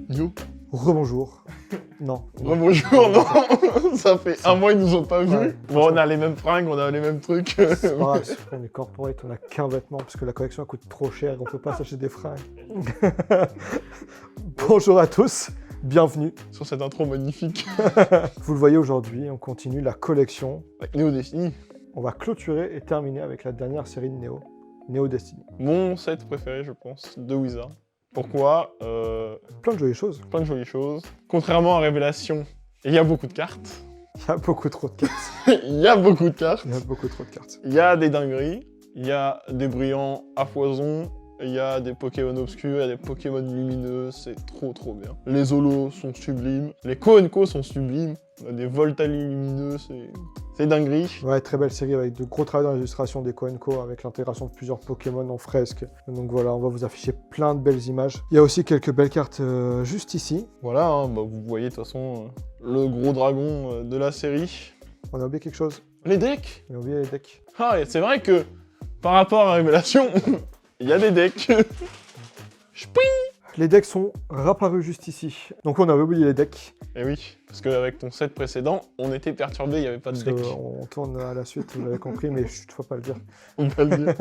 Yo. Rebonjour. Non. Rebonjour, non. Ça fait un mois, ils nous ont pas vus. Ouais, Bon, on a les mêmes fringues, on a les mêmes trucs. C'est pas grave, on est corporate, on a qu'un vêtement parce que la collection coûte trop cher, on peut pas s'acheter des fringues. Bonjour à tous, bienvenue. Sur cette intro magnifique. Vous le voyez aujourd'hui, on continue la collection. Avec Neo Destiny. On va clôturer et terminer avec la dernière série de Neo Destiny. Mon set préféré, je pense, de Wizard. Pourquoi Plein de jolies choses. Plein de jolies choses. Contrairement à Révélation, il y a beaucoup de cartes. Il y a beaucoup trop de cartes. Il y a beaucoup de cartes. Il y a beaucoup trop de cartes. Il y a des dingueries. Il y a des brillants à foison. Il y a des Pokémon obscurs, il y a des Pokémon lumineux, c'est trop bien. Les Holos sont sublimes, les Ko sont sublimes, on a des Voltali lumineux, c'est dinguerie. Ouais, très belle série avec de gros travail dans l'illustration des Ko, avec l'intégration de plusieurs Pokémon en fresque. Donc voilà, on va vous afficher plein de belles images. Il y a aussi quelques belles cartes juste ici. Voilà, hein, bah, vous voyez de toute façon le gros dragon de la série. On a oublié quelque chose. Les decks. On a oublié les decks. Ah, et c'est vrai que par rapport à Révélation, il y a des decks. Chping. Les decks sont réapparus juste ici. Donc on avait oublié les decks. Et oui, parce qu'avec ton set précédent, on était perturbé, il n'y avait pas de Parce deck. on tourne à la suite, vous l'avez compris, mais chut, faut pas le dire. On peut le dire.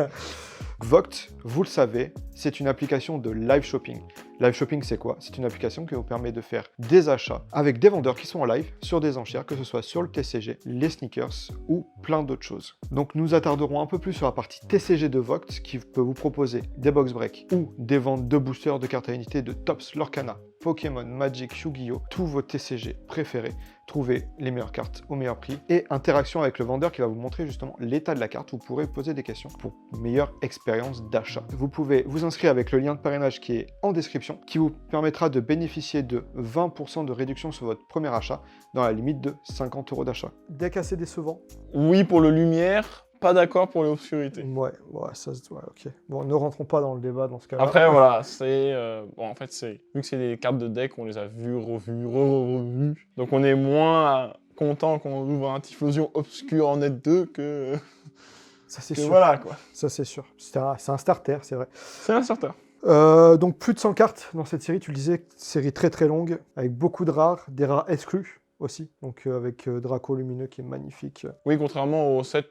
Vogt, vous le savez, c'est une application de live shopping. Live shopping, c'est quoi? C'est une application qui vous permet de faire des achats avec des vendeurs qui sont en live sur des enchères, que ce soit sur le TCG, les sneakers ou plein d'autres choses. Donc nous attarderons un peu plus sur la partie TCG de Vogt qui peut vous proposer des box breaks ou des ventes de boosters de cartes à unité de Topps, Lorcana, Pokémon, Magic, Yu-Gi-Oh! Tous vos TCG préférés. Trouvez les meilleures cartes au meilleur prix et interaction avec le vendeur qui va vous montrer justement l'état de la carte. Vous pourrez poser des questions pour une meilleure expérience d'achat. Vous pouvez vous inscrire avec le lien de parrainage qui est en description qui vous permettra de bénéficier de 20% de réduction sur votre premier achat dans la limite de 50 € d'achat. Deck assez décevant. Oui pour le lumière, pas d'accord pour l'obscurité. Ouais, ça se voit, ok. Bon, ne rentrons pas dans le débat dans ce cas-là. Après, voilà, c'est... bon, en fait, vu que c'est des cartes de deck, on les a vues, revues, revues. Donc on est moins content quand on ouvre un Typhlosion obscur en net 2 que... Ça, c'est que sûr. voilà, quoi. Ça, c'est sûr. C'est un starter, c'est vrai. C'est un starter. Donc plus de 100 cartes dans cette série, tu le disais, série très longue, avec beaucoup de rares, des rares exclus aussi, donc avec Draco Lumineux qui est magnifique. Oui, contrairement au set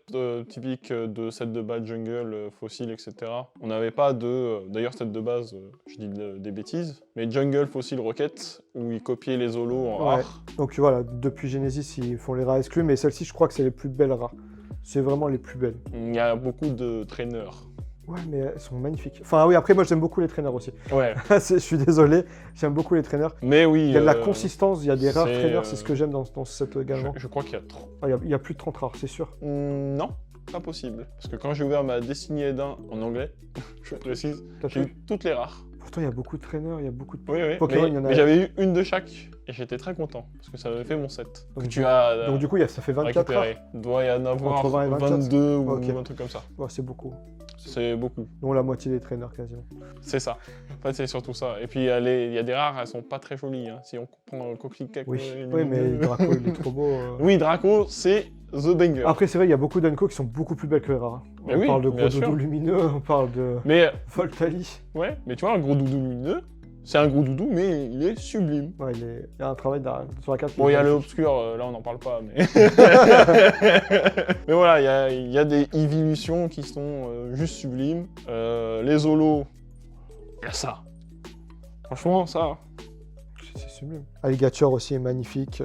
typique de set de base jungle, fossile, etc. On n'avait pas de... D'ailleurs, set de base, je dis des bêtises, mais jungle, fossile, rocket, où ils copiaient les holos en rares. Donc voilà, depuis Genesis, ils font les rares exclus, mais celles-ci, je crois que c'est les plus belles rares. C'est vraiment les plus belles. Il y a beaucoup de traîneurs. Ouais, mais elles sont magnifiques. Enfin oui, après moi j'aime beaucoup les traîneurs aussi. Ouais. Je suis désolé, j'aime beaucoup les traîneurs. Mais oui... Il y a de la consistance, il y a des rares c'est, traîneurs, c'est ce que j'aime dans ce set également. Je crois qu'il y a trop. Il y a plus de 30 rares, c'est sûr. Non, pas possible. Parce que quand j'ai ouvert ma Destiny Eden en anglais, je précise, j'ai eu toutes les rares. Pourtant il y a beaucoup de traîneurs, il y a beaucoup de Oui, Pokémon, il y en a... mais j'avais eu une de chaque et j'étais très content parce que ça avait fait mon set. Donc, tu as donc du coup ça fait 24 rares. Il doit y en avoir Entre 20 et 24. 22 ou Ok. un truc comme ça. Ouais, c'est beaucoup. C'est beaucoup. Dont la moitié des traîneurs quasiment. C'est ça. En fait, c'est surtout ça. Et puis, il y a des rares, elles sont pas très jolies. Hein. Si on prend Coquelicot... Oui, mais Draco, il est trop beau. Oui, Draco, c'est the banger. Après, c'est vrai, il y a beaucoup d'Unco qui sont beaucoup plus belles que les rares. Mais On oui, parle de bien gros doudou sûr. lumineux, on parle de Mais, Voltali. ouais, mais tu vois, un gros doudou lumineux, c'est un gros doudou, mais il est sublime. Ouais, il y a un travail sur la carte. Bon, il y a le obscur, là on n'en parle pas, mais... mais voilà, il y a des Evolutions qui sont juste sublimes. Les Holos, il y a ça. Franchement, ça, C'est sublime. Alligator aussi est magnifique.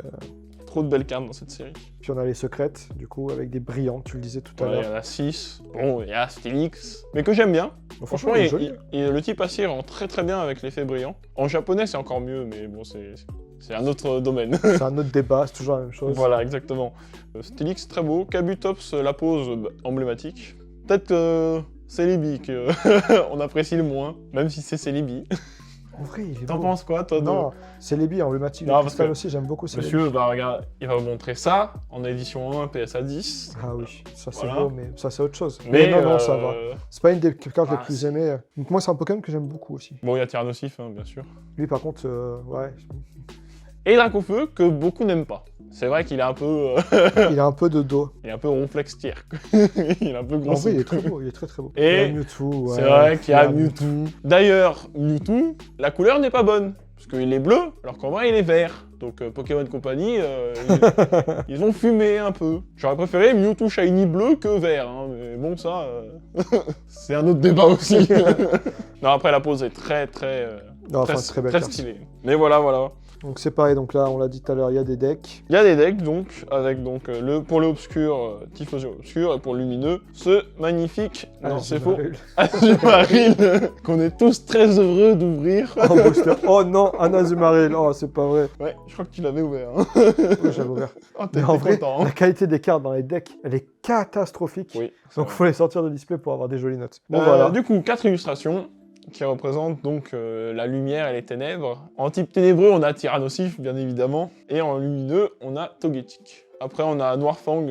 trop de belles cartes dans cette série. Puis on a les secrètes, du coup, avec des brillantes, tu le disais tout à Ouais, il y l'heure. en a 6. Bon, il y a Stylix, mais que j'aime bien. Bon, Franchement, il est joli. le type acier rend très bien avec l'effet brillant. En japonais, c'est encore mieux, mais bon, c'est un autre domaine. C'est un autre débat, c'est toujours la même chose. Voilà, exactement. Stylix, très beau. Kabutops, la pose emblématique. Peut-être que c'est Celebi qu'on apprécie le moins, même si c'est Celebi. En vrai, il est T'en beau. penses quoi, toi Non, c'est les billes emblématiques. Non, Le parce cristal que aussi, j'aime beaucoup ces Monsieur, bah regarde, il va vous montrer ça en édition 1 PSA 10. Ah oui, ça c'est Voilà. beau, mais ça c'est autre chose. Mais non, ça va. C'est pas une des cartes les ah, plus aimées. Donc moi, c'est un Pokémon que j'aime beaucoup aussi. Bon, il y a Tyrannosif, hein, bien sûr. Lui, par contre, ouais. Et Dracofeu, que beaucoup n'aiment pas. C'est vrai qu'il est un peu... Il a un peu de dos. il est un peu ronflex tier. Il est un peu gros. En vrai, il est très beau, il est très très beau. Et il y a Mewtwo, ouais. c'est vrai qu'il y a Mewtwo. D'ailleurs, Mewtwo, la couleur n'est pas bonne. Parce qu'il est bleu, alors qu'en vrai, il est vert. Donc Pokémon Company, ils ont fumé un peu. J'aurais préféré Mewtwo Shiny bleu que vert. Hein, mais bon, ça, c'est un autre débat aussi. Non, après, la pose est très Très belle carte. stylée. Mais voilà. Donc c'est pareil, donc là, on l'a dit tout à l'heure, il y a des decks. Il y a des decks, donc, avec donc, pour le obscur, Typhlosion obscur, et pour le lumineux, ce magnifique, non c'est faux, Azumarill, qu'on est tous très heureux d'ouvrir. Oh, booster. Oh non, un Azumarill, oh c'est pas vrai. Ouais, je crois que tu l'avais ouvert. Hein. Ouais, j'avais ouvert. Oh, t'es Mais en vrai, content. Hein. la qualité des cartes dans les decks, elle est catastrophique. Oui. Donc faut les sortir de display pour avoir des jolies notes. Bon Voilà. voilà. Du coup, 4 illustrations qui représentent donc la lumière et les ténèbres. En type ténébreux, on a Tyrannosif, bien évidemment. Et en lumineux, on a Togetic. Après, on a Noirfang.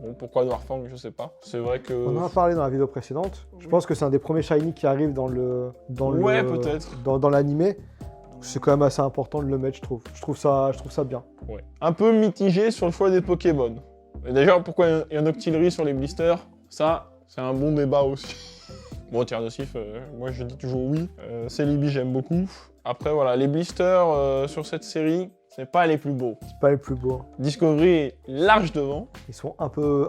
Bon, pourquoi Noirfang, je sais pas. C'est vrai que... On en a parlé dans la vidéo précédente. Je pense que c'est un des premiers shiny qui arrive dans le Ouais, peut-être. dans l'animé. C'est quand même assez important de le mettre, je trouve. Je trouve ça bien. Ouais. Un peu mitigé sur le choix des Pokémon. Et déjà, pourquoi il y a un Octillery sur les blisters? Ça, c'est un bon débat aussi. Bon, Tyrannosif, moi je dis toujours oui. Celebi, j'aime beaucoup. Après, voilà, les blisters sur cette série, c'est pas les plus beaux. C'est pas les plus beaux. Discovery est large devant. Ils sont un peu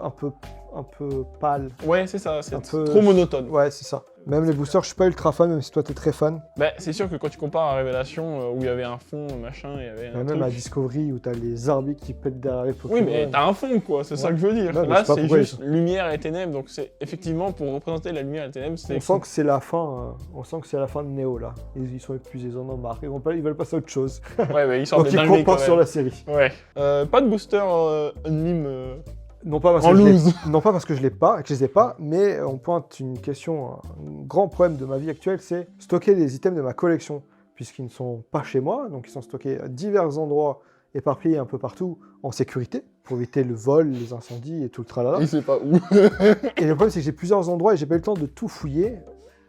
pâles. Ouais, c'est ça, c'est Un peu- trop monotone. Ouais, c'est ça. Même les boosters, je suis pas ultra fan, même si toi t'es très fan. Bah, c'est sûr que quand tu compares à Révélation, où il y avait un fond, machin, il y avait un Même à truc... Discovery, où t'as les Arby qui pètent derrière les Pokémon. Oui, mais t'as un fond, quoi, c'est ça que je veux dire. Ouais, mais Là, je sais pas c'est pourquoi juste lumière et ténèbres, donc c'est effectivement, pour représenter la lumière et les ténèbres, c'est... On sent que c'est la fin. On sent que c'est la fin de Néo là. Ils sont épuisés, ils en ont marre. Ils veulent passer à autre chose. Ouais, mais ils sortent Donc des ils dingueries, compensent quand sur même. la série. Ouais. Pas de booster Unlim... Non pas parce En que je l'ai- loose. non pas parce que je l'ai pas, que je les ai pas, mais on pointe une question, un grand problème de ma vie actuelle, c'est stocker les items de ma collection, puisqu'ils ne sont pas chez moi, donc ils sont stockés à divers endroits, éparpillés un peu partout, en sécurité, pour éviter le vol, les incendies et tout le tralala. Il sait pas où. Et le problème c'est que j'ai plusieurs endroits et j'ai pas eu le temps de tout fouiller,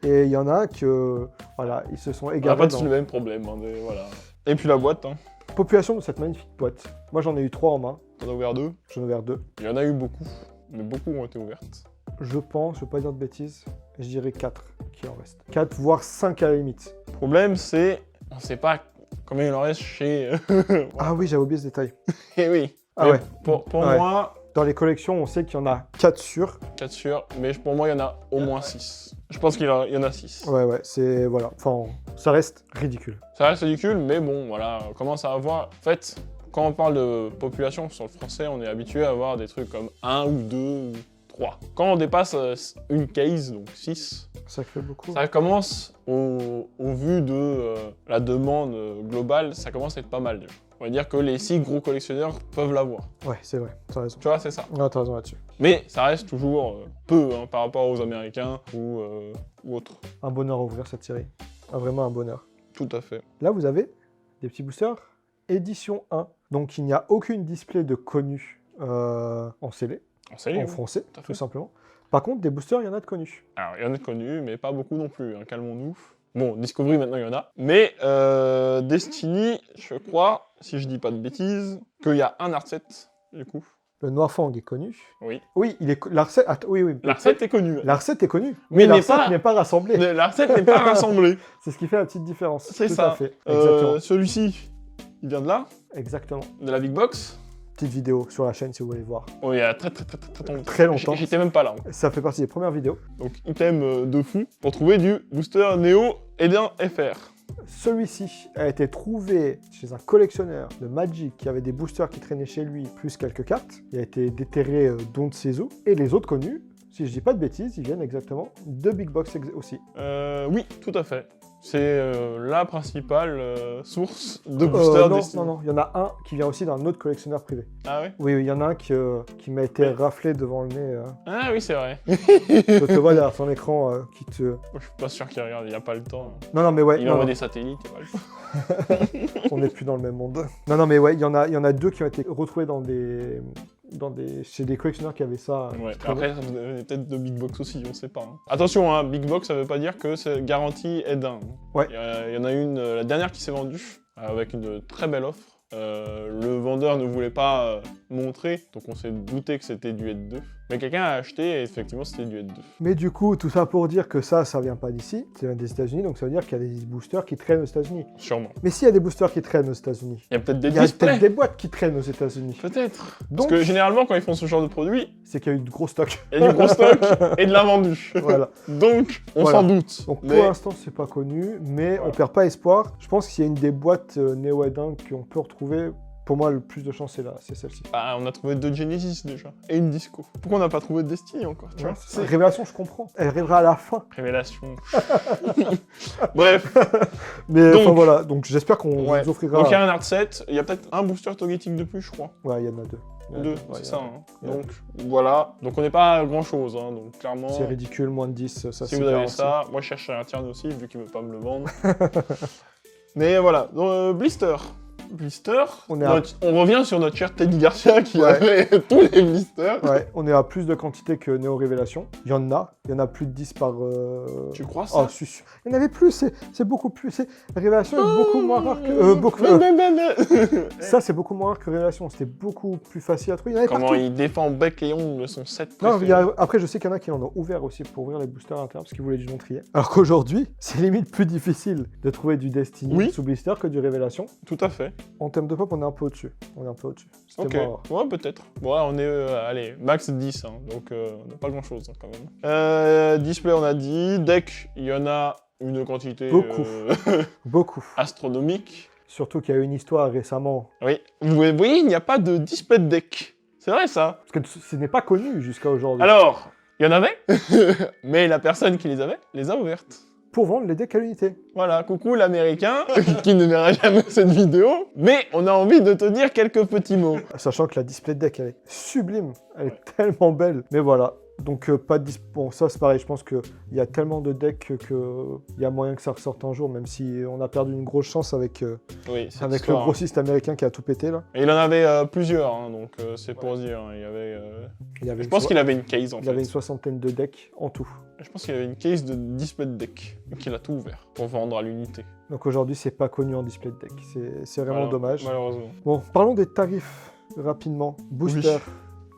et il y en a un que, voilà, ils se sont On a égarés pas dans... tous le même problème, hein, voilà. Et puis la boîte, hein. Population de cette magnifique boîte. Moi j'en ai eu 3 en main, T'en as ouvert 2. j'en ai ouvert 2. Il y en a eu beaucoup, mais beaucoup ont été ouvertes. Je pense, je vais pas dire de bêtises, je dirais 4 qui en restent. 4 voire 5 à la limite. Le problème, c'est... On sait pas combien il en reste chez... Ah oui, j'avais oublié ce détail. Eh oui. Ah Mais ouais. Pour Ouais. moi, Dans les collections, on sait qu'il y en a 4 sûrs. 4 sûrs, mais pour moi, il y en a au moins 6. Je pense qu'il y en a 6. Ouais, c'est... Voilà. Enfin, ça reste ridicule. Ça reste ridicule, mais bon, voilà, on commence à avoir... En fait, quand on parle de population sur le français, on est habitué à avoir des trucs comme 1 ou 2 ou 3. Quand on dépasse une case, donc 6, Ça fait beaucoup. ça commence, au vu de la demande globale, ça commence à être pas mal. Déjà. On va dire que les 6 gros collectionneurs peuvent l'avoir. Ouais, c'est vrai. T'as raison. Tu vois, c'est ça. Non, t'as raison là-dessus. Mais ça reste toujours peu hein, par rapport aux Américains ou autres. Un bonheur à ouvrir cette série. Ah, vraiment un bonheur. Tout à fait. Là, vous avez des petits boosters. Édition 1. Donc, il n'y a aucune display de connus en scellé, en français, tout à fait. tout simplement. Par contre, des boosters, il y en a de connus. Alors, il y en a de connus, mais pas beaucoup non plus, hein, calmons-nous. Bon, Discovery, maintenant, il y en a. Mais Destiny, je crois, si je dis pas de bêtises, qu'il y a un art set, du coup. Le Noirfang est connu. Oui. Oui, il est... La recette... Attends, oui. L'art set est connu. La recette est connue, Mais mais la n'est recette pas- n'est pas rassemblée. L'art set n'est pas rassemblé. C'est ce qui fait la petite différence. C'est Tout ça. à fait. Exactement. Celui-ci, il vient de là, Exactement. de la Big Box. Petite vidéo sur la chaîne si vous voulez voir. Oh, il y a très longtemps. Très longtemps. J'étais même pas là. Ça fait partie des premières vidéos. Donc, item de fou pour trouver du booster Neo Eden FR. Celui-ci a été trouvé chez un collectionneur de Magic qui avait des boosters qui traînaient chez lui, plus quelques cartes. Il a été déterré Don de ses et les autres connus, si je dis pas de bêtises, ils viennent exactement de Big Box aussi. Oui, tout à fait. C'est la principale source de booster Destiny. non, il y en a un qui vient aussi d'un autre collectionneur privé. Ah ouais. Oui, il y en a un qui m'a été raflé devant le nez. Ah oui, c'est vrai. Je te vois derrière ton écran qui te... Moi, je suis pas sûr qu'il regarde, il a pas le temps. Non, mais ouais, Il non, envoie non, des satellites, il a pas le temps. on n'est plus dans le même monde. Non, mais ouais, il y en a deux qui ont été retrouvés chez des collectionneurs qui avaient ça. Ouais. qui traînaient. Après, ça venait peut-être de Big Box aussi, on sait pas. Hein. Attention, hein, Big Box, ça veut pas dire que c'est garantie Eden. Ouais. Il y en a une, la dernière qui s'est vendue, avec une très belle offre. Le vendeur ne voulait pas montrer, donc on s'est douté que c'était du head 2. Mais quelqu'un a acheté et effectivement c'était du head 2. Mais du coup, tout ça pour dire que ça vient pas d'ici, ça vient des États-Unis, donc ça veut dire qu'il y a des boosters qui traînent aux États-Unis. Sûrement. Mais s'il y a des boosters qui traînent aux États-Unis, Il y a peut-être des il y a displays. peut-être des boîtes qui traînent aux États-Unis. Peut-être. Donc, Parce que généralement, quand ils font ce genre de produit, c'est qu'il y a eu de gros stocks. il y a du gros stock et de l'invendu. Voilà. Donc, on Voilà. s'en doute. Donc Mais pour l'instant, c'est pas connu, mais on perd pas espoir. Je pense qu'il y a une des boîtes néo-Edin qu'on peut retrouver. Pour moi, le plus de chance, c'est celle-ci. bah, on a trouvé 2 Genesis déjà. Et une Disco. Pourquoi on n'a pas trouvé de Destiny encore, tu vois C'est Révélation, je comprends. Elle arrivera à la fin. Révélation. Bref. Mais Donc- enfin voilà, donc j'espère qu'on Ouais. vous offrira. Donc il y a un art set. Il y a peut-être un booster targeting de plus, je crois. Ouais, il y en a deux. Il y en a 2, ouais, c'est il y ça. en a- Hein. il y en a Donc voilà. Donc on n'est pas à grand chose. Hein. Donc clairement, C'est ridicule, moins de 10, ça si c'est vous avez garanti. ça, moi je cherche un tiers aussi, vu qu'il veut pas me le vendre. Mais voilà. Donc, Blister. Blister. On est à- On revient sur notre cher Teddy Garcia qui Ouais. avait tous les blisters. Ouais, on est à plus de quantité que Néo Révélation. Il y en a plus de 10 par. Tu crois Oh, ça? suis sûr. Il y en avait plus, c'est beaucoup plus. Révélation est beaucoup moins rare que. Ça, c'est beaucoup moins rare que Révélation. C'était beaucoup plus facile à trouver. Il y en avait Comment partout. il défend bec et ongles son set Non, préféré. après, je sais qu'il y en a qui en ont ouvert aussi pour ouvrir les boosters à l'intérieur parce qu'ils voulaient du non-trié. Alors qu'aujourd'hui, c'est limite plus difficile de trouver du Destiny Oui. sous blister que du Révélation. Tout à fait. En termes de pop, on est un peu au-dessus. C'était Ok, moins rare. ouais, peut-être. Ouais, on est, allez, max 10, hein, donc on n'a pas grand-chose hein, quand même. Display, on a dit. Deck, il y en a une quantité Beaucoup. Beaucoup. astronomique. Surtout qu'il y a eu une histoire récemment. Oui. Vous voyez, il n'y a pas de display de deck. C'est vrai, ça. Parce que ce n'est pas connu jusqu'à aujourd'hui. Alors, il y en avait, mais la personne qui les a ouvertes. Pour vendre les decks à l'unité. Voilà, coucou l'américain, qui ne verra jamais cette vidéo, mais on a envie de te dire quelques petits mots. Sachant que la display deck, elle est sublime. Elle est tellement belle. Mais voilà. Donc, pas de Bon, ça, c'est pareil. Je pense qu'il y a tellement de decks qu'il y a moyen que ça ressorte un jour, même si on a perdu une grosse chance avec, Oui, cette avec le histoire, hein. grossiste américain qui a tout pété, là. Et il en avait plusieurs, hein, donc c'est pour dire. Hein, il y avait, Il y avait je pense qu'il avait une case en il y fait. avait une soixantaine de decks en tout. Je pense qu'il avait une case de display de deck, qu'il a tout ouvert pour vendre à l'unité. Donc aujourd'hui, c'est pas connu en display de deck. C'est vraiment Voilà, dommage. Malheureusement. Bon, parlons des tarifs rapidement. Booster.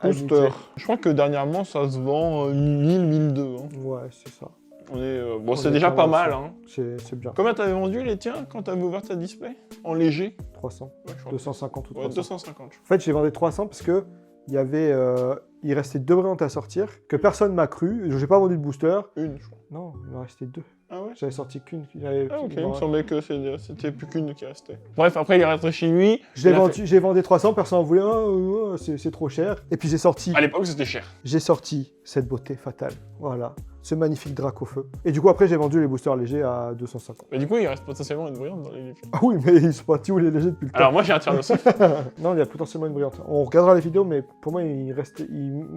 à Booster. l'unité. Je crois que dernièrement ça se vend 1000, 1002. Hein. Ouais, c'est ça. On est, bon, On c'est est déjà pas pas mal, mal. ça. Hein. C'est bien. Combien t'avais vendu les tiens quand t'avais ouvert ta display? En léger? 300. Ouais, je crois. 250 ou Ouais, 300. 250. En fait, j'ai vendu 300 parce que il y avait, il restait 2 brillantes à sortir que personne m'a cru. J'ai pas vendu de booster. Une, je crois. Non, il m'en restait 2. Ah ouais? J'avais sorti qu'une. Ah ok, il me semblait que c'était plus qu'une qui restait. Bref, après il est rentré chez lui. J'ai il a vendu, j'ai vendu 300, personne en voulait. C'est trop cher. Et puis j'ai sorti. À l'époque c'était cher. J'ai sorti cette beauté fatale. Voilà. Ce magnifique drac au feu. Et du coup, après, j'ai vendu les boosters légers à 250. Mais du coup il reste potentiellement une brillante dans les livres. Ah oui, mais ils sont partis où les légers depuis le temps. Alors moi j'ai un tir de souffle. Non, il y a potentiellement une brillante. On regardera les vidéos, mais pour moi, il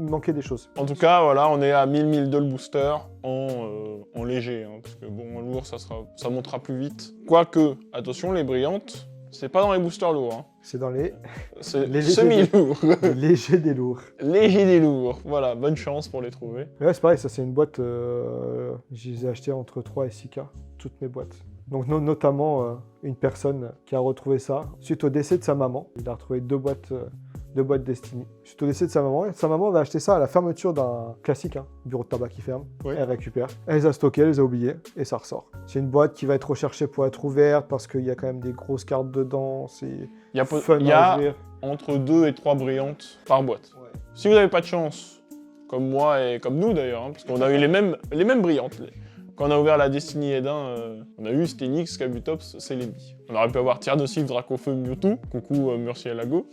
manquait des choses. En tout cas, voilà, on est à 1000 le booster en léger, hein, parce que bon, en lourd, ça montera plus vite. Quoique, attention, les brillantes, c'est pas dans les boosters lourds, hein. C'est dans les C'est légers semi-lourd. légers des lourds. Léger des lourds. Voilà, bonne chance pour les trouver. Mais ouais, c'est pareil, ça c'est une boîte, je les ai achetées entre 3 et 6K, toutes mes boîtes. Donc notamment une personne qui a retrouvé ça suite au décès de sa maman. Il a retrouvé deux boîtes Destiny. Suite au décès de sa maman avait acheté ça à la fermeture d'un classique, hein, bureau de tabac qui ferme. Oui. Elle récupère, elle les a stockées, elle les a oubliées et ça ressort. C'est une boîte qui va être recherchée pour être ouverte parce qu'il y a quand même des grosses cartes dedans, c'est Il fun y à a ouvrir. entre 2 et 3 brillantes par boîte. Ouais. Si vous n'avez pas de chance, comme moi et comme nous d'ailleurs, hein, parce qu'on a eu les mêmes brillantes. Quand on a ouvert la Destiny Edin, on a eu Stenix, Kabutops, Celebi. On aurait pu avoir Tiers de Cif, Dracofeu, Mewtwo. Coucou Murcielago.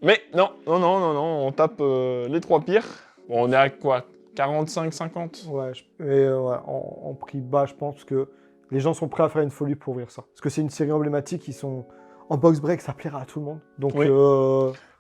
Mais non, on tape les 3 pires. Bon, on est à quoi 45-50. Ouais, ouais, en prix bas, je pense que les gens sont prêts à faire une folie pour ouvrir ça. Parce que c'est une série emblématique, ils sont en box break, ça plaira à tout le monde. Donc, Oui.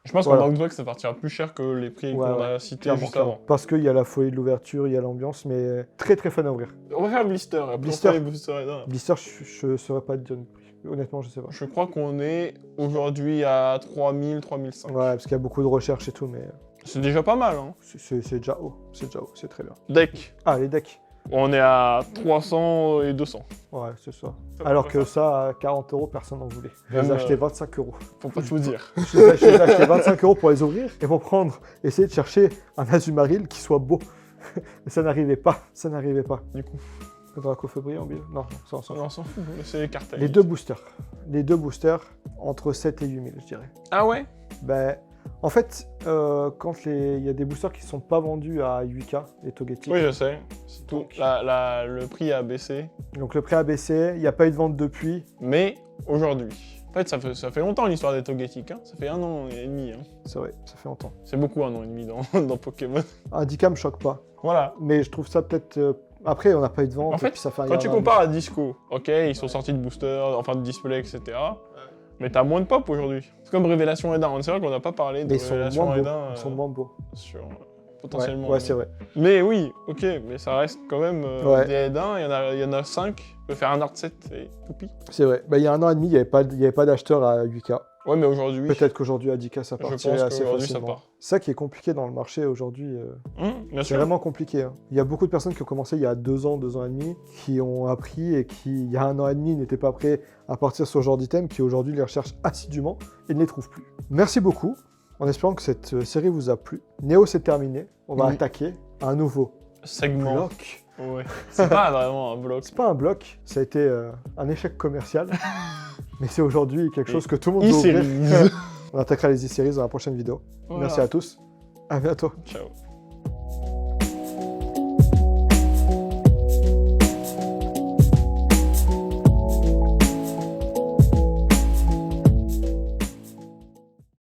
Je pense Voilà. qu'en box break, ça partira plus cher que les prix Ouais, qu'on ouais, a cités clairement, juste clairement. avant. Parce qu'il y a la folie de l'ouverture, il y a l'ambiance, mais très très fun à ouvrir. On va faire Blister. Après Blister. on fera les Booster Edin. Blister, je ne saurais pas te dire le prix. Honnêtement, je sais pas. Je crois qu'on est aujourd'hui à 3000, 3005. Ouais, parce qu'il y a beaucoup de recherches et tout, mais C'est déjà pas mal, hein. c'est déjà haut. C'est déjà haut, c'est très bien. Deck. Ah, les decks. On est à 300 et 200. Ouais, c'est ça. Ça va Alors pas que faire. ça, à 40 €, personne n'en voulait. Je les ai Même, achetés 25 €. Faut pas tout dire. Je les ai achetés 25 € pour les ouvrir et pour essayer de chercher un Azumarill qui soit beau. Mais ça n'arrivait pas, Du coup, Le Draco brillant, Bill. Non, ça on s'en fout. on s'en fout, c'est les cartes. Les deux boosters, entre 7 et 8000, je dirais. Ah ouais? Ben, en fait, quand il y a des boosters qui ne sont pas vendus à 8K, les Togetic, Oui, je sais. C'est tout. Donc. Le prix a baissé. donc le prix a baissé, il n'y a pas eu de vente depuis. Mais aujourd'hui. En fait, ça fait longtemps l'histoire des Togetic. Hein. Ça fait 1 an et demi. Hein. C'est vrai, ça fait longtemps. C'est beaucoup 1 an et demi dans Pokémon. Un 10K me choque pas, Voilà. mais je trouve ça peut-être... Après, on n'a pas eu de vente, En et fait, puis ça fait un quand tu an et compares à Disco, ok, ils sont sortis de booster, enfin de display, etc. Mais t'as moins de pop aujourd'hui. C'est comme Révélation et Dawn. C'est vrai qu'on n'a pas parlé de Mais ils sont Révélation moins et beaux. Dawn Ils sont moins beaux. sur Ouais, potentiellement. ouais, c'est vrai. Mais oui, ok, mais ça reste quand même Ouais. des Aidins, il y en a 5. Tu peux faire un art set et toupi. C'est vrai. Bah, il y a un an et demi, il n'y avait pas d'acheteur à 8K. Ouais, mais aujourd'hui. Peut-être qu'aujourd'hui à 10K, ça Je partirait pense assez qu'aujourd'hui, ça facilement. part. C'est ça qui est compliqué dans le marché aujourd'hui. Bien C'est sûr. vraiment compliqué. Hein. Il y a beaucoup de personnes qui ont commencé il y a 2 ans et demi, qui ont appris et qui, il y a 1 an et demi, n'étaient pas prêts à partir sur ce genre d'items, qui aujourd'hui les recherchent assidûment et ne les trouvent plus. Merci beaucoup, en espérant que cette série vous a plu. Néo, c'est terminé. On va Oui. attaquer un nouveau Segment. bloc. Ouais. C'est pas vraiment un bloc. C'est pas un bloc, ça a été un échec commercial, mais c'est aujourd'hui quelque chose que tout le monde doit E-Series. ouvrir. On attaquera les e-series dans la prochaine vidéo. Voilà. Merci à tous. À bientôt. Ciao.